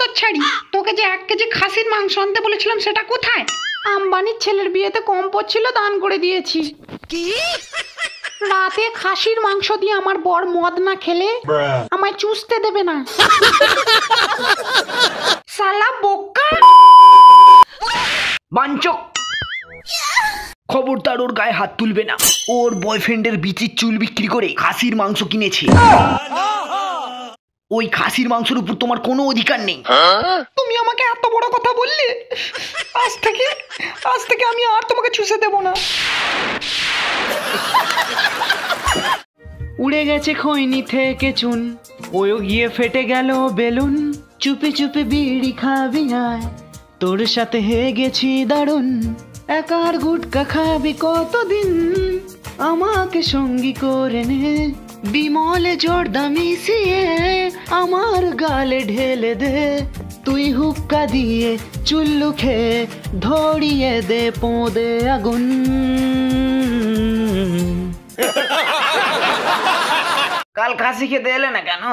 হতচ্ছাড়ি, তোকে যে 1 কেজি খাসির মাংস আনতে বলেছিলাম সেটা কোথায়? আম্বানির ছেলের বিয়েতে কম পড়ছিল, দান করে দিয়েছি। কি রাতে খাসির মাংস দিয়ে আমার বর মদ না খেলে আমায় চুষতে দেবে না। শালা বোকা বাঞ্চক, খবরদার ওর গায়ে হাত তুলবে না। ওর বয়ফ্রেন্ডের বিচির চুল বিক্রি করে খাসির মাংস কিনেছে। ওই খাসির মাংসের উপর তোমার কোনো অধিকার নেই। তুমি আমাকে এত বড় কথা বললে, আজ থেকে আমি আর তোমাকে চুষে দেব না। উড়ে গেছে খৈনি থেকে চুন, ওও গিয়ে ফেটে গেল বেলুন। চুপি চুপি বিড়ি খাবি আয়, তোর সাথে হয়ে গেছি দারুণ। একার গুটকা খাবি কতদিন, আমাকে সঙ্গী করে নে। বিমলে জর্দা মিশিয়ে আমার গালে ঢেলে দে। তুই হুক্কা দিয়ে চুল্লু খেয়ে ধরিয়ে দে পোঁদে আগুন। কাল খাসি খেতে এলে না কেন?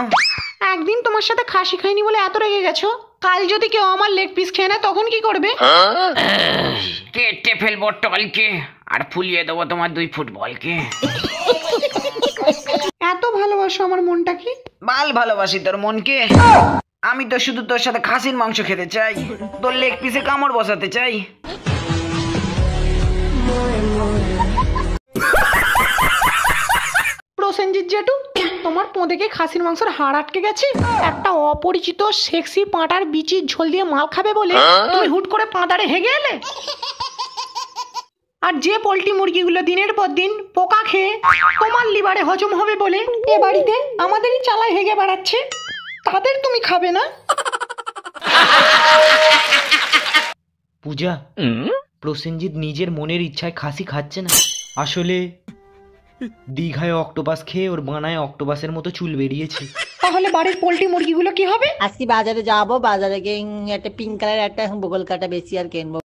একদিন তোমার সাথে খাসি খাইনি বলে এত রেগে গেছো, কাল যদি কেউ আমার লেগ পিস খেয়ে নেয় তখন কি করবে? কেটে ফেলবো টলকে আর ফুলিয়ে দেবো তোমার 2 ফুটবলকে। এত ভালোবাসো আমার মনটা কি? ভালোবাসি তোর মনকে। আমি তো শুধু তোর সাথে খাসির মাংস খেতে চাই, তোর লেগ পিসে কামড় বসাতে চাই। প্রসেনজিৎ জেঠু, তোমার পোঁদেকে খাসির মাংসের হাড় আটকে গেছে। একটা অপরিচিত সেক্সি পাঁটার বিচির ঝোল দিয়ে মাল খাবে বলে তুমি হুট করে পাঁদারে হেগে এলে। আর যে পোল্ট্রি মুরগিগুলো দিনের পর দিন পোকা খেয়ে তোমার লিভারে হজম হবে বলে এ বাড়িতে আমাদেরই চালায় হেগে বেড়াচ্ছে, তাদের তুমি খাবে না? পূজা, প্রসেনজিৎ নিজের মনের ইচ্ছায় খাসি খাচ্ছে না। আসলে দীঘায় অক্টোপাস খেয়ে ওর বানায় অক্টোপাসের মতো চুল বেরিয়েছে। তাহলে বাড়ির পোল্ট্রি মুরগিগুলো কি হবে? আজকে বাজারে যাবো, বাজারে গিয়ে একটা পিঙ্ক কালার একটা বগল কাটা বেশি আর কিনবো।